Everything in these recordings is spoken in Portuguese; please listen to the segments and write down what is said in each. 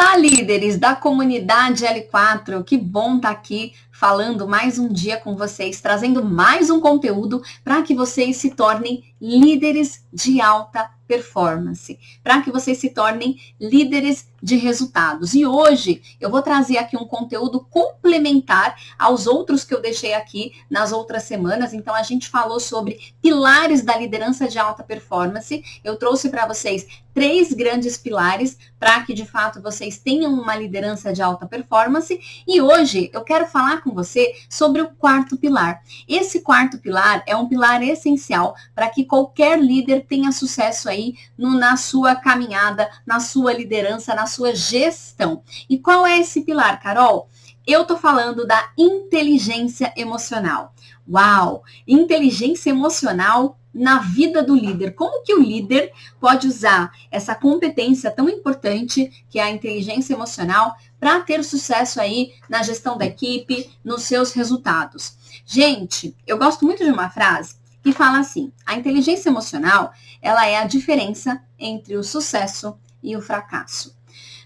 Olá, líderes da comunidade L4, que bom estar aqui falando mais um dia com vocês, trazendo mais um conteúdo para que vocês se tornem líderes de alta performance, para que vocês se tornem líderes de resultados. E hoje eu vou trazer aqui um conteúdo complementar aos outros que eu deixei aqui nas outras semanas. Então a gente falou sobre pilares da liderança de alta performance. Eu trouxe para vocês 3 grandes pilares para que de fato vocês tenham uma liderança de alta performance. E hoje eu quero falar com você sobre o 4º pilar. Esse 4º pilar é um pilar essencial para que qualquer líder tenha sucesso aí na sua caminhada, na sua liderança, na sua gestão. E qual é esse pilar, Carol? Eu tô falando da inteligência emocional. Uau! Inteligência emocional na vida do líder. Como que o líder pode usar essa competência tão importante, que é a inteligência emocional, para ter sucesso aí na gestão da equipe, nos seus resultados? Gente, eu gosto muito de uma frase que fala assim: a inteligência emocional, ela é a diferença entre o sucesso e o fracasso.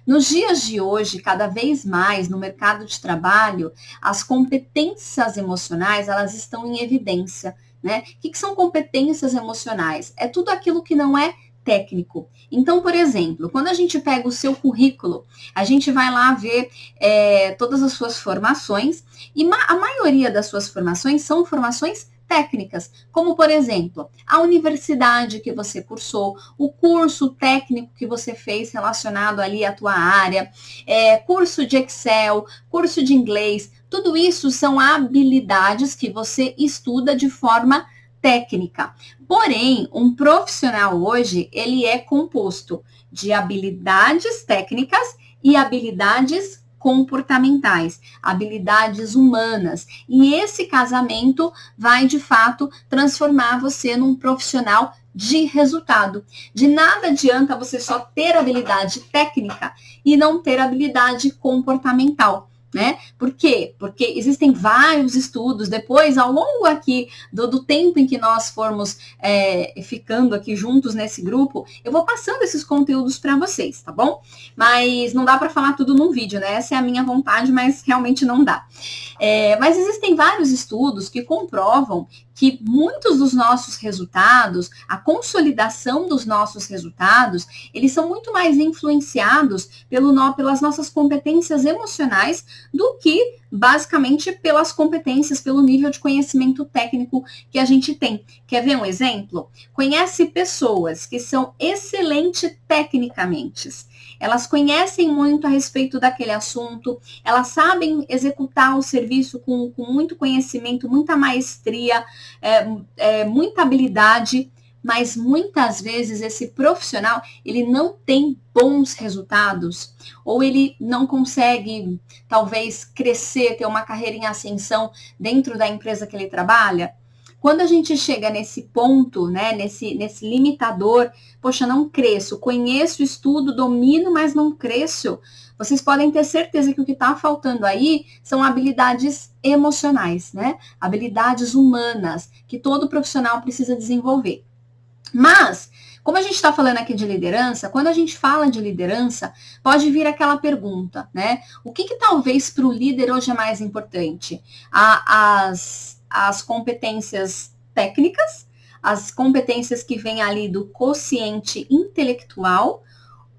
Nos dias de hoje, cada vez mais no mercado de trabalho, as competências emocionais, elas estão em evidência, né? O que são competências emocionais? É tudo aquilo que não é técnico. Então, por exemplo, quando a gente pega o seu currículo, a gente vai lá ver todas as suas formações, e a maioria das suas formações são formações técnicas, como por exemplo, a universidade que você cursou, o curso técnico que você fez relacionado ali à tua área, curso de Excel, curso de inglês, tudo isso são habilidades que você estuda de forma técnica. Porém, um profissional hoje, ele é composto de habilidades técnicas e habilidades comportamentais, habilidades humanas. E esse casamento vai, de fato, transformar você num profissional de resultado. De nada adianta você só ter habilidade técnica e não ter habilidade comportamental, né? Por quê? Porque existem vários estudos, depois, ao longo aqui do tempo em que nós formos ficando aqui juntos nesse grupo, eu vou passando esses conteúdos para vocês, tá bom? Mas não dá para falar tudo num vídeo, né? Essa é a minha vontade, mas realmente não dá. Mas existem vários estudos que comprovam que muitos dos nossos resultados, a consolidação dos nossos resultados, eles são muito mais influenciados pelas nossas competências emocionais do que, basicamente, pelas competências, pelo nível de conhecimento técnico que a gente tem. Quer ver um exemplo? Conhece pessoas que são excelentes tecnicamente. Elas conhecem muito a respeito daquele assunto, elas sabem executar o serviço com muito conhecimento, muita maestria, muita habilidade, mas muitas vezes esse profissional, ele não tem bons resultados, ou ele não consegue, talvez, crescer, ter uma carreira em ascensão dentro da empresa que ele trabalha. Quando a gente chega nesse ponto, né, nesse limitador, poxa, não cresço, conheço, estudo, domino, mas não cresço, vocês podem ter certeza que o que está faltando aí são habilidades emocionais, né? Habilidades humanas, que todo profissional precisa desenvolver. Mas, como a gente está falando aqui de liderança, quando a gente fala de liderança, pode vir aquela pergunta, né? O que talvez para o líder hoje é mais importante? As competências técnicas, as competências que vêm ali do quociente intelectual,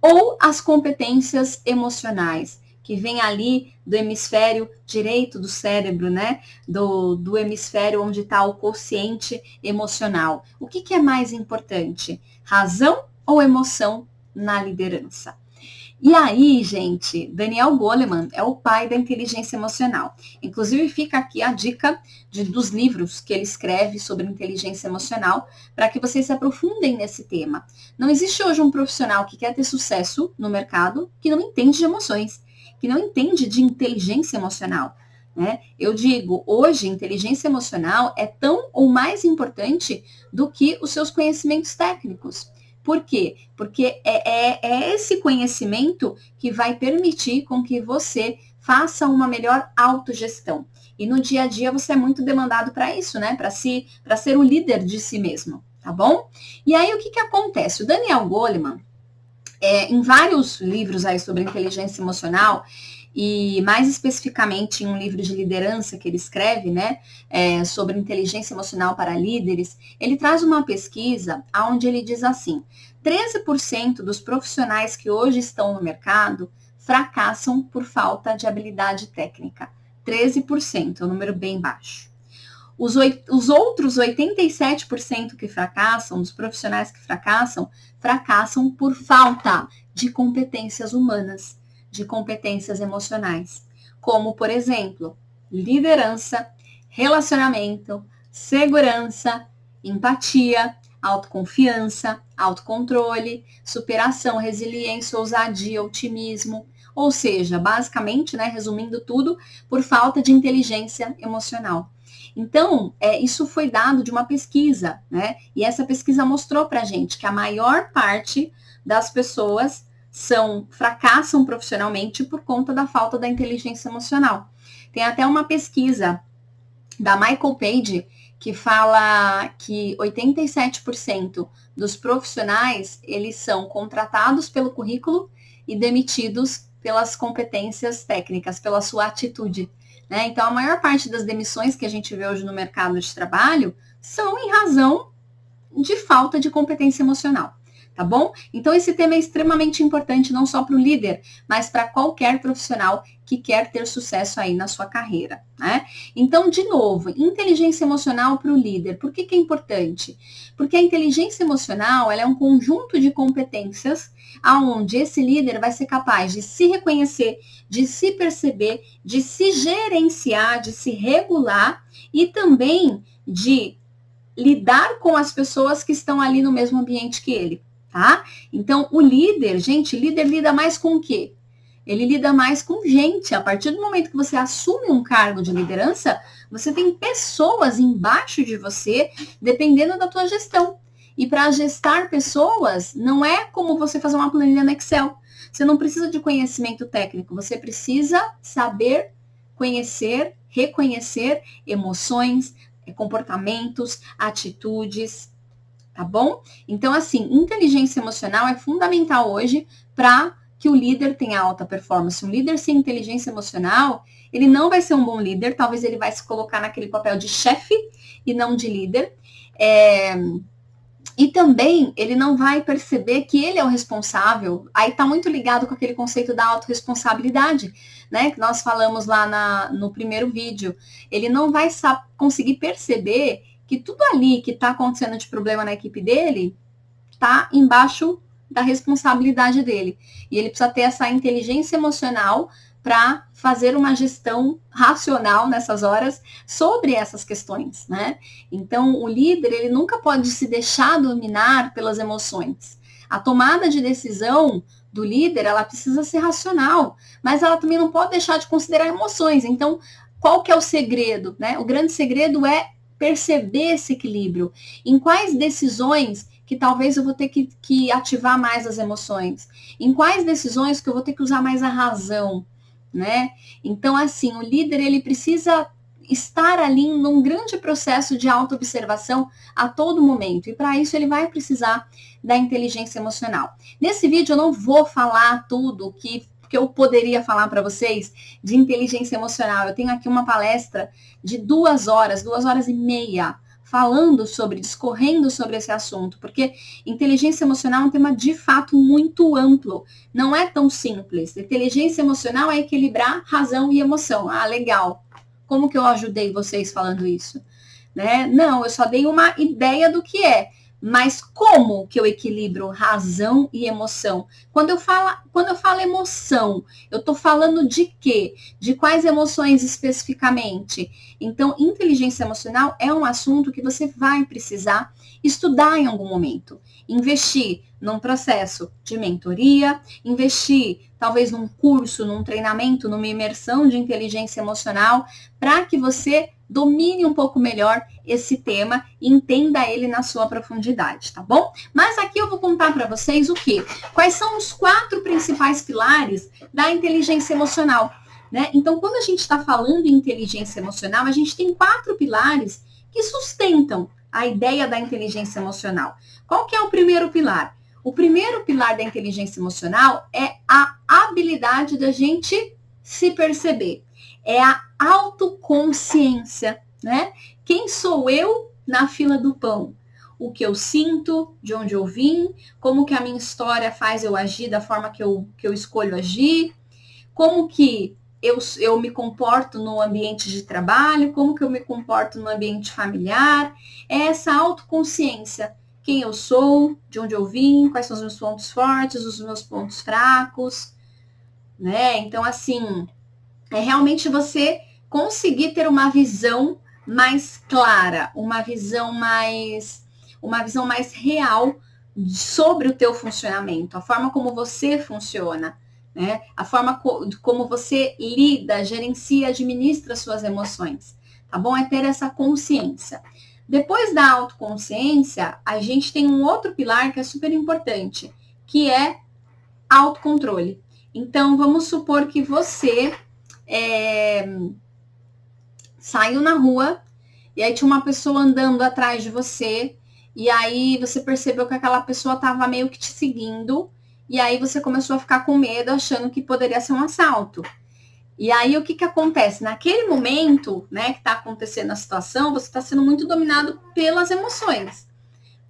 ou as competências emocionais, que vêm ali do hemisfério direito do cérebro, né? Do hemisfério onde está o quociente emocional. O que é mais importante? Razão ou emoção na liderança? E aí, gente, Daniel Goleman é o pai da inteligência emocional. Inclusive, fica aqui a dica dos livros que ele escreve sobre inteligência emocional, para que vocês se aprofundem nesse tema. Não existe hoje um profissional que quer ter sucesso no mercado que não entende de emoções, que não entende de inteligência emocional, né? Eu digo, hoje, inteligência emocional é tão ou mais importante do que os seus conhecimentos técnicos. Por quê? Porque é esse conhecimento que vai permitir com que você faça uma melhor autogestão. E no dia a dia você é muito demandado para isso, né? Para ser o líder de si mesmo, tá bom? E aí o que acontece? O Daniel Goleman, Em vários livros aí sobre inteligência emocional, e mais especificamente em um livro de liderança que ele escreve, né, sobre inteligência emocional para líderes, ele traz uma pesquisa onde ele diz assim: 13% dos profissionais que hoje estão no mercado fracassam por falta de habilidade técnica. 13%, é um número bem baixo. Os outros 87% que fracassam, dos profissionais que fracassam por falta de competências humanas, de competências emocionais, como, por exemplo, liderança, relacionamento, segurança, empatia, autoconfiança, autocontrole, superação, resiliência, ousadia, otimismo. Ou seja, basicamente, né, resumindo tudo, por falta de inteligência emocional. Então, isso foi dado de uma pesquisa, né? E essa pesquisa mostrou para a gente que a maior parte das pessoas fracassam profissionalmente por conta da falta da inteligência emocional. Tem até uma pesquisa da Michael Page que fala que 87% dos profissionais, eles são contratados pelo currículo e demitidos pelas competências técnicas, pela sua atitude, né? Então, a maior parte das demissões que a gente vê hoje no mercado de trabalho são em razão de falta de competência emocional. Tá bom? Então, esse tema é extremamente importante, não só para o líder, mas para qualquer profissional que quer ter sucesso aí na sua carreira, né? Então, de novo, inteligência emocional para o líder. Por que é importante? Porque a inteligência emocional, ela é um conjunto de competências aonde esse líder vai ser capaz de se reconhecer, de se perceber, de se gerenciar, de se regular e também de lidar com as pessoas que estão ali no mesmo ambiente que ele. Tá? Então, o líder, gente, líder lida mais com o quê? Ele lida mais com gente. A partir do momento que você assume um cargo de liderança, você tem pessoas embaixo de você, dependendo da tua gestão. E para gestar pessoas, não é como você fazer uma planilha no Excel. Você não precisa de conhecimento técnico, você precisa saber conhecer, reconhecer emoções, comportamentos, atitudes, tá bom? Então, assim, inteligência emocional é fundamental hoje para que o líder tenha alta performance. Um líder sem inteligência emocional, ele não vai ser um bom líder, talvez ele vai se colocar naquele papel de chefe e não de líder. E também ele não vai perceber que ele é o responsável. Aí está muito ligado com aquele conceito da autorresponsabilidade, né? Que nós falamos lá no primeiro vídeo. Ele não vai conseguir perceber que tudo ali que está acontecendo de problema na equipe dele está embaixo da responsabilidade dele. E ele precisa ter essa inteligência emocional para fazer uma gestão racional nessas horas sobre essas questões, né? Então, o líder, ele nunca pode se deixar dominar pelas emoções. A tomada de decisão do líder, ela precisa ser racional, mas ela também não pode deixar de considerar emoções. Então, qual que é o segredo, né? O grande segredo é perceber esse equilíbrio. Em quais decisões que talvez eu vou ter que ativar mais as emoções? Em quais decisões que eu vou ter que usar mais a razão, né? Então, assim, o líder, ele precisa estar ali num grande processo de autoobservação a todo momento. E para isso ele vai precisar da inteligência emocional. Nesse vídeo eu não vou falar tudo que eu poderia falar para vocês de inteligência emocional. Eu tenho aqui uma palestra de 2 horas, 2h30, discorrendo sobre esse assunto, porque inteligência emocional é um tema de fato muito amplo, não é tão simples. Inteligência emocional é equilibrar razão e emoção. Ah, legal. Como que eu ajudei vocês falando isso? Né? Não, eu só dei uma ideia do que é. Mas como que eu equilibro razão e emoção? Quando eu falo emoção, eu estou falando de quê? De quais emoções especificamente? Então, inteligência emocional é um assunto que você vai precisar estudar em algum momento. Investir num processo de mentoria, investir talvez num curso, num treinamento, numa imersão de inteligência emocional, para que você domine um pouco melhor esse tema e entenda ele na sua profundidade, tá bom? Mas aqui eu vou contar para vocês o quê? Quais são os 4 principais pilares da inteligência emocional, né? Então, quando a gente está falando em inteligência emocional, a gente tem 4 pilares que sustentam a ideia da inteligência emocional. Qual que é o primeiro pilar? O primeiro pilar da inteligência emocional é a habilidade da gente se perceber. É a autoconsciência, né? Quem sou eu na fila do pão? O que eu sinto, de onde eu vim, como que a minha história faz eu agir da forma que eu escolho agir, como que eu me comporto no ambiente de trabalho, como que eu me comporto no ambiente familiar. É essa autoconsciência. Quem eu sou, de onde eu vim, quais são os meus pontos fortes, os meus pontos fracos, né? Então, assim, é realmente você conseguir ter uma visão mais clara, uma visão mais real sobre o teu funcionamento, a forma como você funciona, né? A forma como você lida, gerencia, administra suas emoções, tá bom? É ter essa consciência. Depois da autoconsciência, a gente tem um outro pilar que é super importante, que é autocontrole. Então, vamos supor que você saiu na rua e aí tinha uma pessoa andando atrás de você e aí você percebeu que aquela pessoa estava meio que te seguindo e aí você começou a ficar com medo, achando que poderia ser um assalto. E aí o que acontece? Naquele momento, né, que está acontecendo a situação, você está sendo muito dominado pelas emoções.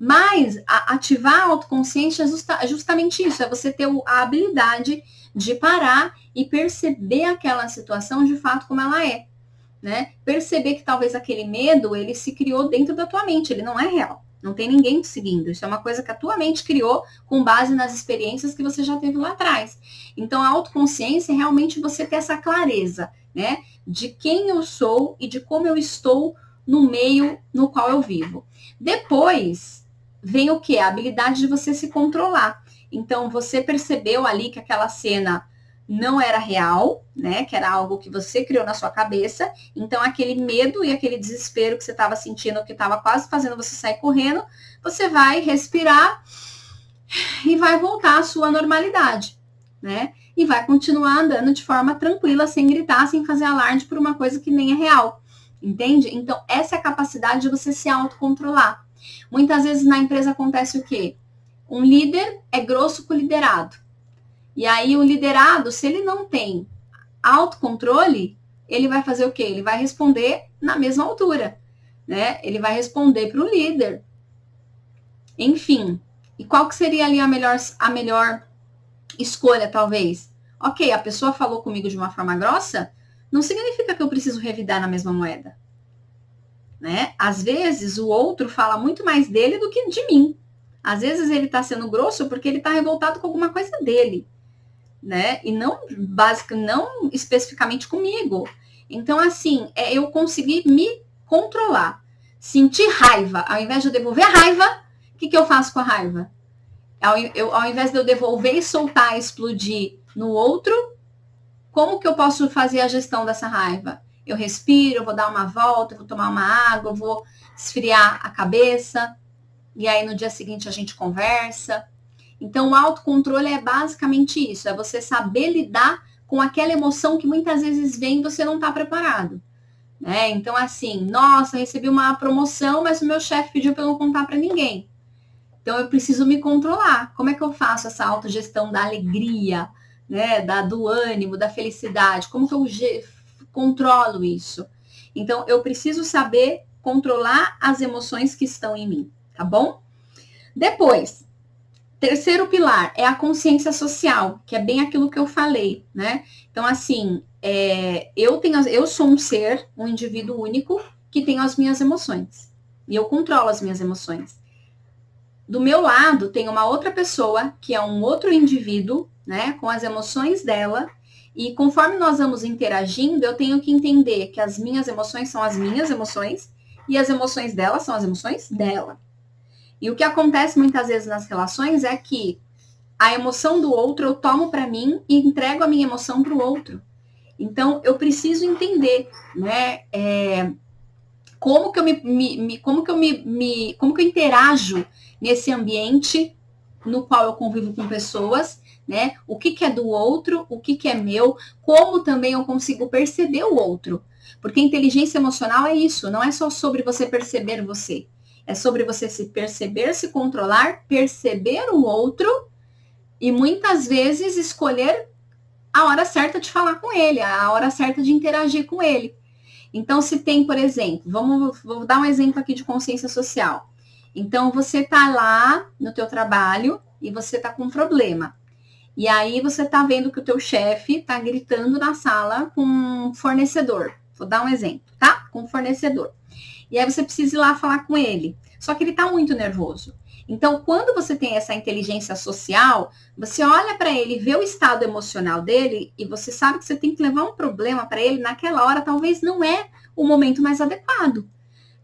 Mas ativar a autoconsciência é justamente isso, é você ter a habilidade de parar e perceber aquela situação de fato como ela é, né? Perceber que talvez aquele medo, ele se criou dentro da tua mente, ele não é real. Não tem ninguém te seguindo. Isso é uma coisa que a tua mente criou com base nas experiências que você já teve lá atrás. Então, a autoconsciência é realmente você ter essa clareza, né? De quem eu sou e de como eu estou no meio no qual eu vivo. Depois, vem o quê? A habilidade de você se controlar. Então, você percebeu ali que aquela cena não era real, né? Que era algo que você criou na sua cabeça. Então, aquele medo e aquele desespero que você estava sentindo, que estava quase fazendo você sair correndo, você vai respirar e vai voltar à sua normalidade, né? E vai continuar andando de forma tranquila, sem gritar, sem fazer alarde por uma coisa que nem é real. Entende? Então, essa é a capacidade de você se autocontrolar. Muitas vezes na empresa acontece o quê? Um líder é grosso com o liderado. E aí o liderado, se ele não tem autocontrole, ele vai fazer o quê? Ele vai responder na mesma altura, né? Ele vai responder para o líder. Enfim, e qual que seria ali a melhor escolha, talvez? Ok, a pessoa falou comigo de uma forma grossa, não significa que eu preciso revidar na mesma moeda, né? Às vezes o outro fala muito mais dele do que de mim. Às vezes ele está sendo grosso porque ele está revoltado com alguma coisa dele, né? E não especificamente comigo. Então, assim, eu consegui me controlar. Sentir raiva. Ao invés de eu devolver a raiva, o que eu faço com a raiva? Ao invés de eu devolver e soltar, explodir no outro, como que eu posso fazer a gestão dessa raiva? Eu respiro, eu vou dar uma volta, eu vou tomar uma água, eu vou esfriar a cabeça, e aí no dia seguinte a gente conversa. Então, o autocontrole é basicamente isso, é você saber lidar com aquela emoção que muitas vezes vem e você não está preparado, né? Então, assim, nossa, recebi uma promoção, mas o meu chefe pediu para eu não contar para ninguém. Então, eu preciso me controlar. Como é que eu faço essa autogestão da alegria, né? Do ânimo, da felicidade? Como que eu controlo isso? Então, eu preciso saber controlar as emoções que estão em mim, tá bom? Depois, terceiro pilar é a consciência social, que é bem aquilo que eu falei, né? Então, assim, eu sou um ser, um indivíduo único, que tem as minhas emoções. E eu controlo as minhas emoções. Do meu lado, tem uma outra pessoa, que é um outro indivíduo, né? Com as emoções dela. E conforme nós vamos interagindo, eu tenho que entender que as minhas emoções são as minhas emoções e as emoções dela são as emoções dela. E o que acontece muitas vezes nas relações é que a emoção do outro eu tomo para mim e entrego a minha emoção para o outro. Então, eu preciso entender, né, como que eu interajo nesse ambiente no qual eu convivo com pessoas, né? O que é do outro, o que é meu, como também eu consigo perceber o outro. Porque inteligência emocional é isso, não é só sobre você perceber você. É sobre você se perceber, se controlar, perceber o outro e muitas vezes escolher a hora certa de falar com ele, a hora certa de interagir com ele. Então, se tem, por exemplo, vou dar um exemplo aqui de consciência social. Então, você está lá no teu trabalho e você está com um problema. E aí você está vendo que o teu chefe está gritando na sala com um fornecedor. Vou dar um exemplo, tá? Com um fornecedor. E aí você precisa ir lá falar com ele. Só que ele está muito nervoso. Então, quando você tem essa inteligência social, você olha para ele, vê o estado emocional dele e você sabe que você tem que levar um problema para ele naquela hora, talvez não é o momento mais adequado.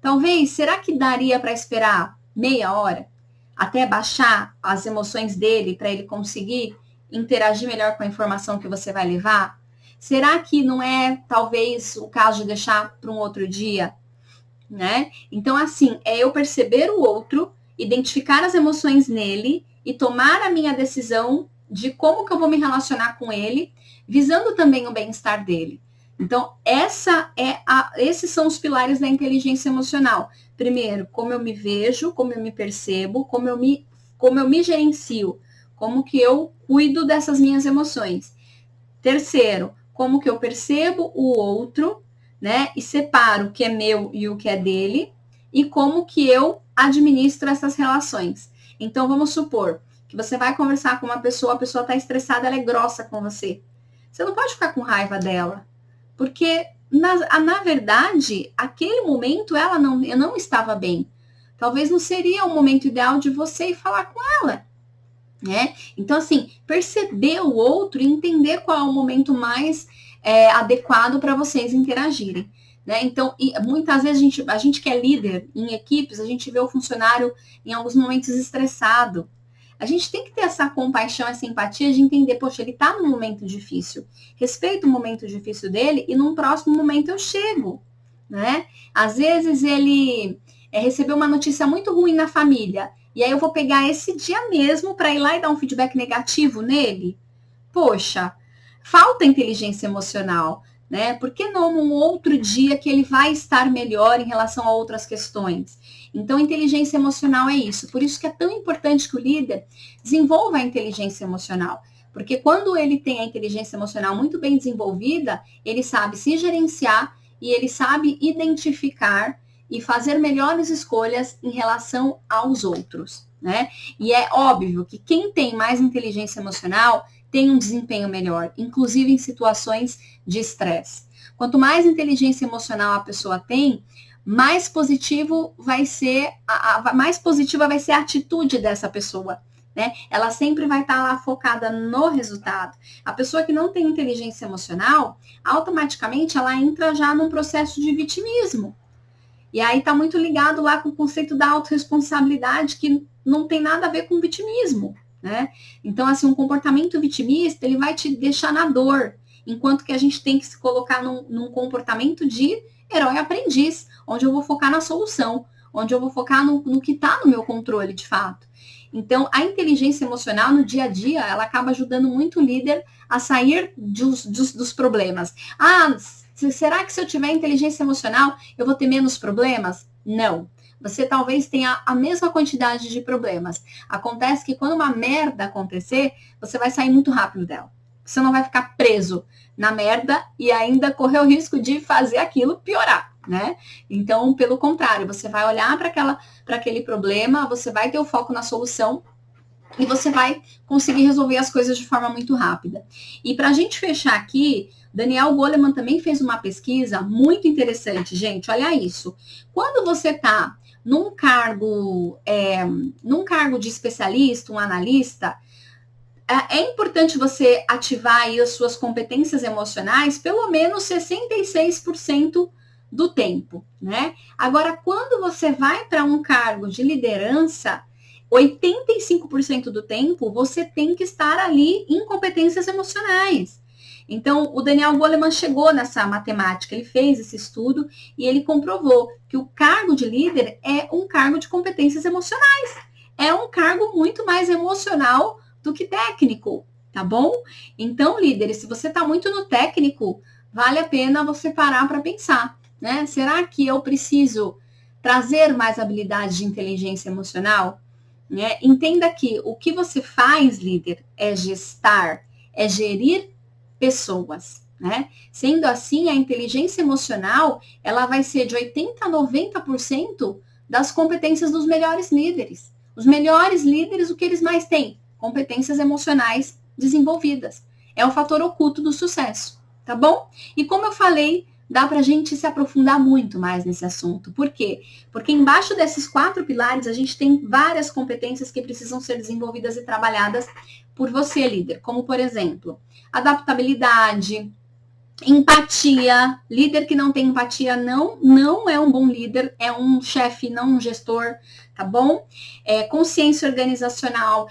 Talvez, será que daria para esperar meia hora até baixar as emoções dele para ele conseguir interagir melhor com a informação que você vai levar? Será que não é talvez o caso de deixar para um outro dia, né? Então, assim, é eu perceber o outro, identificar as emoções nele e tomar a minha decisão de como que eu vou me relacionar com ele, visando também o bem-estar dele. Então, esses são os pilares da inteligência emocional. Primeiro, como eu me vejo, como eu me percebo, como eu me gerencio, como que eu cuido dessas minhas emoções. Terceiro, como que eu percebo o outro, né? E separo o que é meu e o que é dele, e como que eu administro essas relações. Então, vamos supor que você vai conversar com uma pessoa, a pessoa está estressada, ela é grossa com você. Você não pode ficar com raiva dela, porque, na verdade, aquele momento eu não estava bem. Talvez não seria o momento ideal de você ir falar com ela, né? Então, assim, perceber o outro e entender qual é o momento mais adequado para vocês interagirem, né? Então, muitas vezes a gente que é líder em equipes, a gente vê o funcionário em alguns momentos estressado. A gente tem que ter essa compaixão, essa empatia de entender, poxa, ele está num momento difícil. Respeito o momento difícil dele e num próximo momento eu chego, né? Às vezes ele recebeu uma notícia muito ruim na família e aí eu vou pegar esse dia mesmo para ir lá e dar um feedback negativo nele. Poxa, falta inteligência emocional, né? Por que não um outro dia que ele vai estar melhor em relação a outras questões? Então, inteligência emocional é isso. Por isso que é tão importante que o líder desenvolva a inteligência emocional. Porque quando ele tem a inteligência emocional muito bem desenvolvida, ele sabe se gerenciar e ele sabe identificar e fazer melhores escolhas em relação aos outros, né? E é óbvio que quem tem mais inteligência emocional tem um desempenho melhor, inclusive em situações de estresse. Quanto mais inteligência emocional a pessoa tem, mais positivo vai ser, mais positiva vai ser a atitude dessa pessoa, né? Ela sempre vai estar lá focada no resultado. A pessoa que não tem inteligência emocional, automaticamente ela entra já num processo de vitimismo. E aí está muito ligado lá com o conceito da autorresponsabilidade, que não tem nada a ver com vitimismo, né? Então, assim, um comportamento vitimista, ele vai te deixar na dor, enquanto que a gente tem que se colocar num comportamento de herói aprendiz, onde eu vou focar na solução, onde eu vou focar no que está no meu controle, de fato. Então, a inteligência emocional no dia a dia, ela acaba ajudando muito o líder a sair dos problemas. Será que se eu tiver inteligência emocional, eu vou ter menos problemas? Não. Você talvez tenha a mesma quantidade de problemas. Acontece que quando uma merda acontecer, você vai sair muito rápido dela. Você não vai ficar preso na merda e ainda correr o risco de fazer aquilo piorar, né? Então, pelo contrário, você vai olhar para aquele problema, você vai ter o foco na solução e você vai conseguir resolver as coisas de forma muito rápida. E para a gente fechar aqui, Daniel Goleman também fez uma pesquisa muito interessante, gente. Olha isso. Quando você está num cargo de especialista, um analista, é importante você ativar aí as suas competências emocionais pelo menos 66% do tempo, né? Agora, quando você vai para um cargo de liderança, 85% do tempo você tem que estar ali em competências emocionais. Então, o Daniel Goleman chegou nessa matemática, ele fez esse estudo e ele comprovou que o cargo de líder é um cargo de competências emocionais. É um cargo muito mais emocional do que técnico, tá bom? Então, líderes, se você está muito no técnico, vale a pena você parar para pensar, né? Será que eu preciso trazer mais habilidade de inteligência emocional, né? Entenda que o que você faz, líder, é gestar, é gerir pessoas, né? Sendo assim, a inteligência emocional, ela vai ser de 80 a 90% das competências dos melhores líderes. Os melhores líderes, o que eles mais têm? Competências emocionais desenvolvidas. É o fator oculto do sucesso, tá bom? E como eu falei, dá para a gente se aprofundar muito mais nesse assunto. Por quê? Porque embaixo desses 4 pilares, a gente tem várias competências que precisam ser desenvolvidas e trabalhadas por você, líder. Como, por exemplo, adaptabilidade, empatia. Líder que não tem empatia não é um bom líder, é um chefe, não um gestor, tá bom? Consciência organizacional,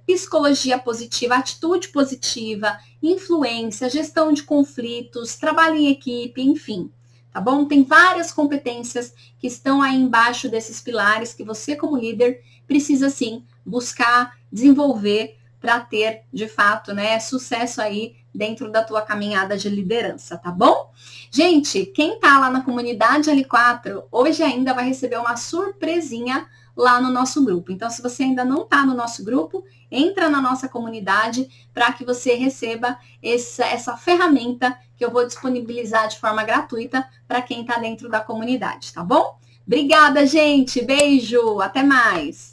psicologia positiva, atitude positiva, influência, gestão de conflitos, trabalho em equipe, enfim, tá bom? Tem várias competências que estão aí embaixo desses pilares que você, como líder, precisa sim buscar desenvolver para ter, de fato, né, sucesso aí dentro da tua caminhada de liderança, tá bom? Gente, quem tá lá na comunidade L4, hoje ainda vai receber uma surpresinha lá no nosso grupo. Então, se você ainda não tá no nosso grupo, entra na nossa comunidade para que você receba essa ferramenta que eu vou disponibilizar de forma gratuita para quem tá dentro da comunidade, tá bom? Obrigada, gente. Beijo. Até mais.